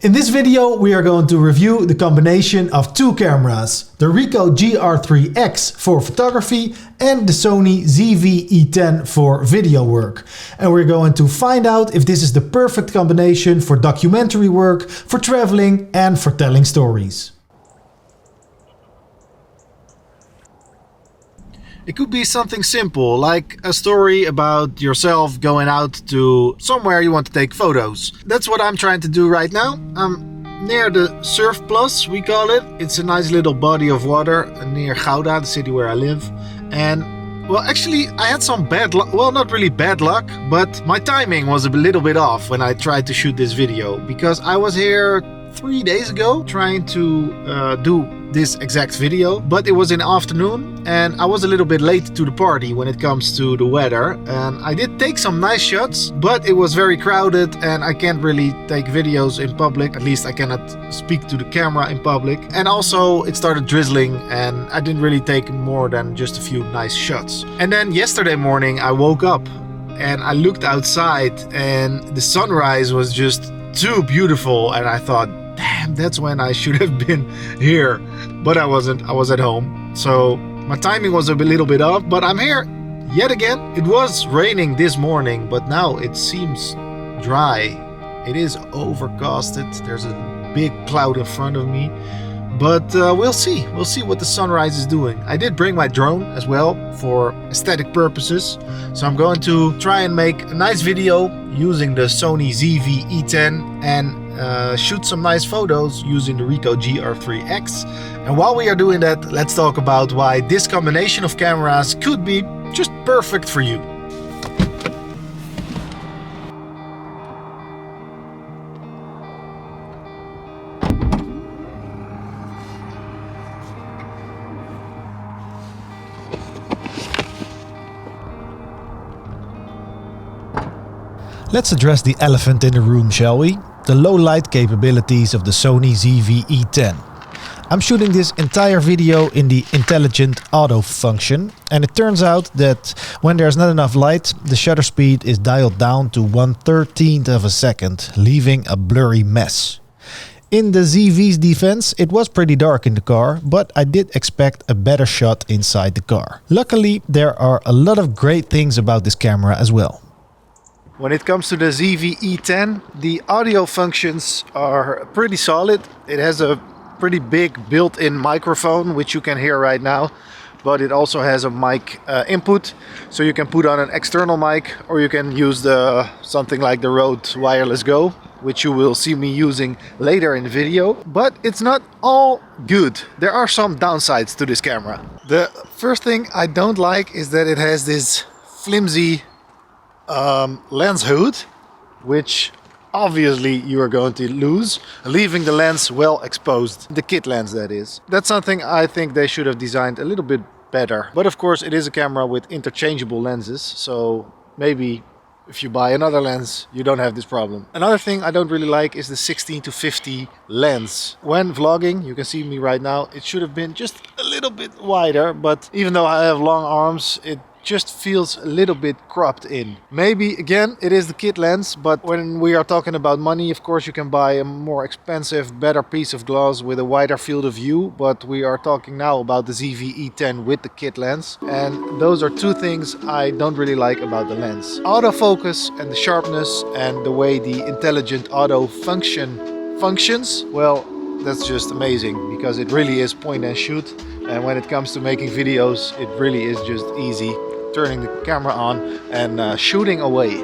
In this video we are going to review the combination of two cameras, the Ricoh GRIIIx for photography and the Sony ZV-E10 for video work. And we're going to find out if this is the perfect combination for documentary work, for traveling and for telling stories. It could be something simple, like a story about yourself going out to somewhere you want to take photos. That's what I'm trying to do right now. I'm near the Surf Plus, we call it. It's a nice little body of water near Gouda, the city where I live. And well, actually I had some bad luck. Well, not really bad luck, but my timing was a little bit off when I tried to shoot this video, because I was here 3 days ago trying to do this exact video, but it was in the afternoon and I was a little bit late to the party when it comes to the weather. And I did take some nice shots, but it was very crowded and I can't really take videos in public. At least I cannot speak to the camera in public. And also it started drizzling and I didn't really take more than just a few nice shots. And then yesterday morning I woke up and I looked outside and the sunrise was just too beautiful, and I thought, damn, that's when I should have been here. But I wasn't, I was at home. So my timing was a little bit off, but I'm here yet again. It was raining this morning, but now it seems dry. It is overcasted. There's a big cloud in front of me. But we'll see what the sunrise is doing. I did bring my drone as well for aesthetic purposes. So I'm going to try and make a nice video using the Sony ZV-E10 and shoot some nice photos using the Ricoh GRIIIx. And while we are doing that, let's talk about why this combination of cameras could be just perfect for you. Let's address the elephant in the room, shall we? The low light capabilities of the Sony ZV-E10. I'm shooting this entire video in the intelligent auto function, and it turns out that when there's not enough light, the shutter speed is dialed down to 1/13 of a second, leaving a blurry mess. In the ZV's defense, it was pretty dark in the car, but I did expect a better shot inside the car. Luckily, there are a lot of great things about this camera as well. When it comes to the ZV-E10, the audio functions are pretty solid. It has a pretty big built-in microphone, which you can hear right now, but it also has a mic input, so you can put on an external mic, or you can use something like the Rode Wireless Go, which you will see me using later in the video. But it's not all good. There are some downsides to this camera. The first thing I don't like is that it has this flimsy lens hood, which obviously you are going to lose, leaving the lens well exposed. The kit lens, that is. That's something I think they should have designed a little bit better. But of course it is a camera with interchangeable lenses, so maybe if you buy another lens you don't have this problem. Another thing I don't really like is the 16-50 lens. When vlogging, you can see me right now, it should have been just a little bit wider, but even though I have long arms, it just feels a little bit cropped in. Maybe again it is the kit lens, but when we are talking about money, of course you can buy a more expensive, better piece of glass with a wider field of view, but we are talking now about the ZV-E10 with the kit lens, and those are two things I don't really like about the lens. Autofocus and the sharpness and the way the intelligent auto functions, well, that's just amazing, because it really is point and shoot. And when it comes to making videos, it really is just easy, turning the camera on and shooting away.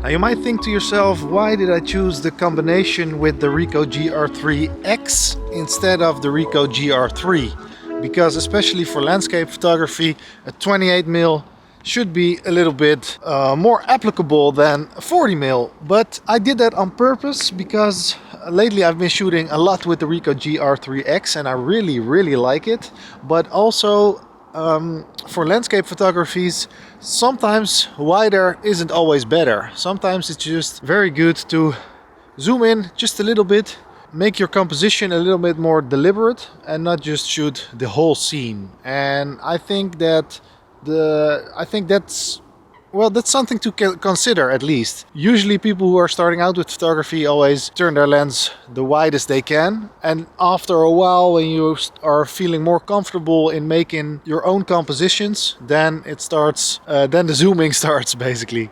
Now you might think to yourself, why did I choose the combination with the Ricoh GRIIIx instead of the Ricoh GR3? Because especially for landscape photography, a 28mm should be a little bit more applicable than a 40mm. But I did that on purpose because lately I've been shooting a lot with the Ricoh GR3X and I really like it. But also for landscape photographies, sometimes wider isn't always better. Sometimes it's just very good to zoom in just a little bit, make your composition a little bit more deliberate and not just shoot the whole scene. And I think that that's something to consider at least. Usually people who are starting out with photography always turn their lens the widest they can, and after a while, when you are feeling more comfortable in making your own compositions, then it starts, then the zooming starts basically.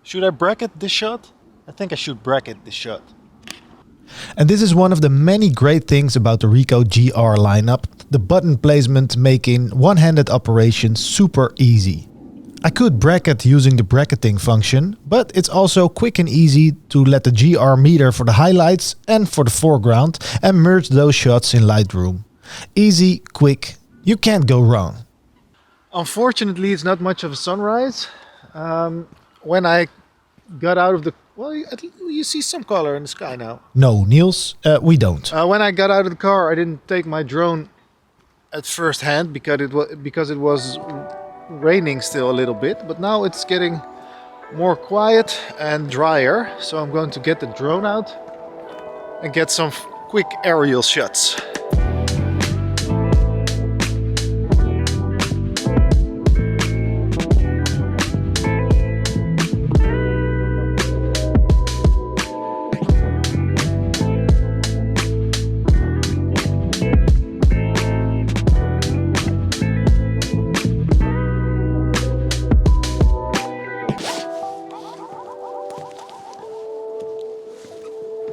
Should I bracket this shot? I think I should bracket this shot. And this is one of the many great things about the Ricoh GR lineup, the button placement making one-handed operations super easy. I could bracket using the bracketing function, but it's also quick and easy to let the GR meter for the highlights and for the foreground and merge those shots in Lightroom. Easy, quick, you can't go wrong. Unfortunately, it's not much of a sunrise. When I got out of the... Well, you see some color in the sky now. No, Niels, we don't. When I got out of the car, I didn't take my drone at first hand because it was raining still a little bit. But now it's getting more quiet and drier. So I'm going to get the drone out and get some quick aerial shots.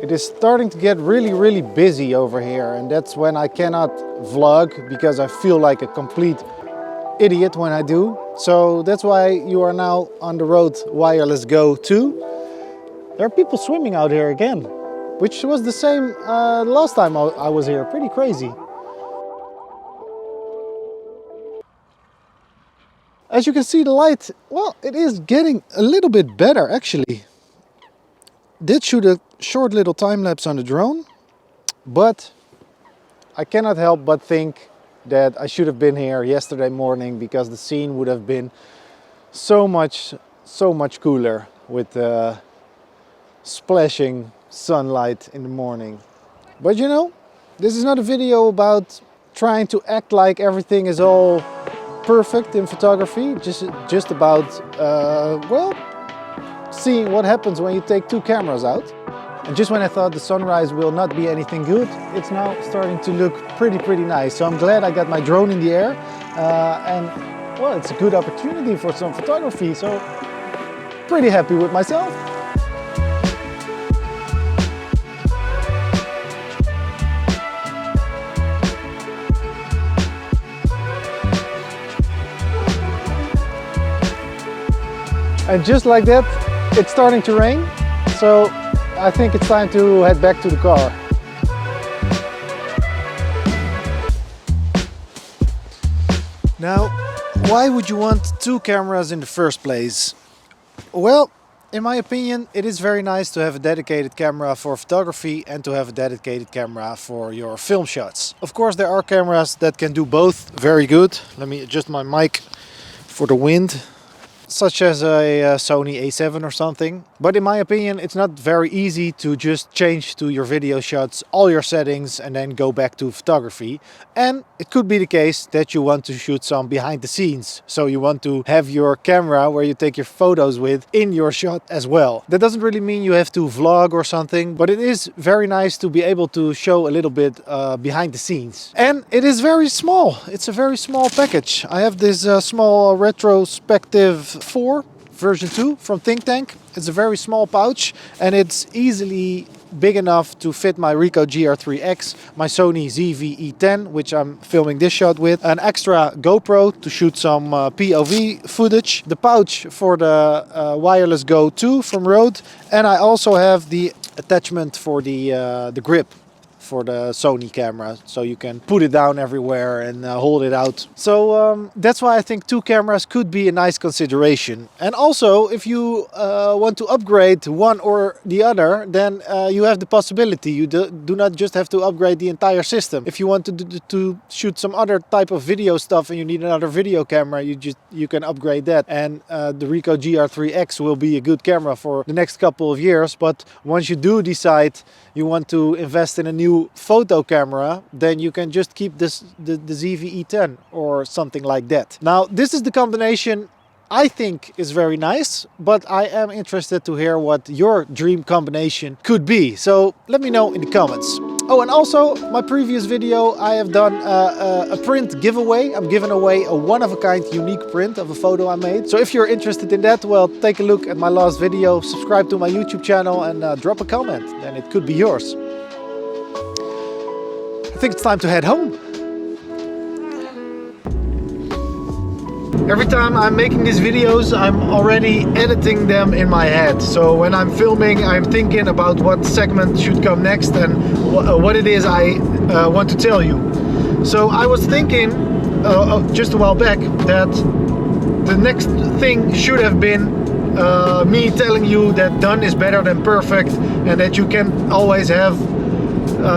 It is starting to get really busy over here, and that's when I cannot vlog because I feel like a complete idiot when I do. So that's why you are now on the Rode Wireless Go 2. There are people swimming out here again, which was the same last time I was here. Pretty crazy. As you can see, the light, well, it is getting a little bit better actually. Did shoot a short little time lapse on the drone, but I cannot help but think that I should have been here yesterday morning because the scene would have been so much cooler with splashing sunlight in the morning. But you know, this is not a video about trying to act like everything is all perfect in photography, just about well, seeing what happens when you take two cameras out. And just when I thought the sunrise will not be anything good, it's now starting to look pretty nice. So I'm glad I got my drone in the air, and well, it's a good opportunity for some photography. So pretty happy with myself. And just like that, it's starting to rain. So I think it's time to head back to the car. Now, why would you want two cameras in the first place? Well, in my opinion, it is very nice to have a dedicated camera for photography and to have a dedicated camera for your film shots. Of course, there are cameras that can do both very good. Let me adjust my mic for the wind. Such as a Sony A7 or something. But in my opinion, it's not very easy to just change to your video shots, all your settings, and then go back to photography. And it could be the case that you want to shoot some behind the scenes. So you want to have your camera where you take your photos with in your shot as well. That doesn't really mean you have to vlog or something, but it is very nice to be able to show a little bit behind the scenes. And it is very small. It's a very small package. I have this small retrospective 4 version 2 from Think Tank. It's a very small pouch and it's easily big enough to fit my Ricoh GRIIIx, my Sony ZV-E10, which I'm filming this shot with, an extra GoPro to shoot some POV footage, the pouch for the Wireless Go 2 from Rode, and I also have the attachment for the grip. for the Sony camera, so you can put it down everywhere and hold it out. So that's why I think 2 cameras could be a nice consideration. And also, if you want to upgrade one or the other, then you have the possibility. You do not just have to upgrade the entire system. If you want to shoot some other type of video stuff and you need another video camera, you can upgrade that. And the Ricoh GRIIIx will be a good camera for the next couple of years. But once you do decide you want to invest in a new photo camera, then you can just keep the ZV-E10 or something like that. Now, this is the combination I think is very nice, but I am interested to hear what your dream combination could be. So let me know in the comments. Oh, and also my previous video, I have done a print giveaway. I'm giving away a one-of-a-kind unique print of a photo I made. So if you're interested in that, well, take a look at my last video, subscribe to my YouTube channel and drop a comment, then it could be yours. I think it's time to head home. Every time I'm making these videos, I'm already editing them in my head. So when I'm filming, I'm thinking about what segment should come next and what it is I want to tell you. So I was thinking just a while back that the next thing should have been me telling you that done is better than perfect and that you can always have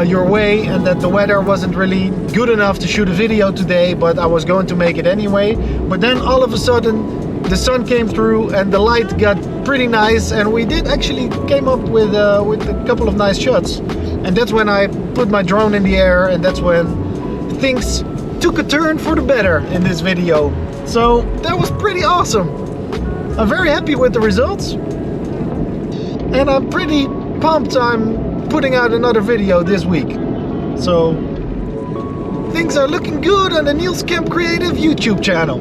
your way, and that the weather wasn't really good enough to shoot a video today, but I was going to make it anyway. But then all of a sudden the sun came through and the light got pretty nice, and we did actually came up with a couple of nice shots. And that's when I put my drone in the air, and that's when things took a turn for the better in this video. So that was pretty awesome. I'm very happy with the results, and I'm pretty pumped I'm putting out another video this week. So things are looking good on the Niels Kemp Creative YouTube channel.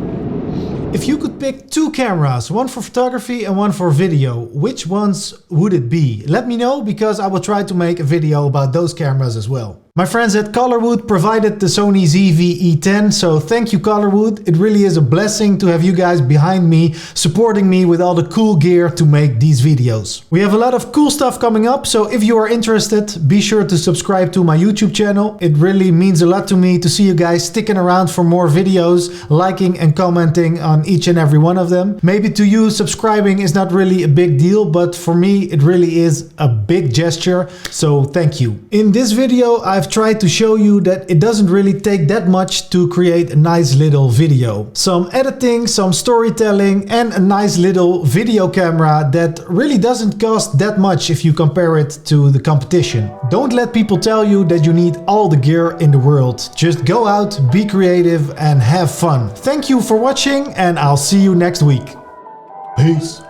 If you could pick 2 cameras, one for photography and one for video, which ones would it be? Let me know, because I will try to make a video about those cameras as well. My friends at Colorwood provided the Sony ZV-E10, so thank you Colorwood. It really is a blessing to have you guys behind me, supporting me with all the cool gear to make these videos. We have a lot of cool stuff coming up, so if you are interested, be sure to subscribe to my YouTube channel. It really means a lot to me to see you guys sticking around for more videos, liking and commenting on each and every one of them. Maybe to you subscribing is not really a big deal, but for me it really is a big gesture, so thank you. In this video I've tried to show you that it doesn't really take that much to create a nice little video. Some editing, some storytelling and a nice little video camera that really doesn't cost that much if you compare it to the competition. Don't let people tell you that you need all the gear in the world. Just go out, be creative and have fun. Thank you for watching, and I'll see you next week. Peace.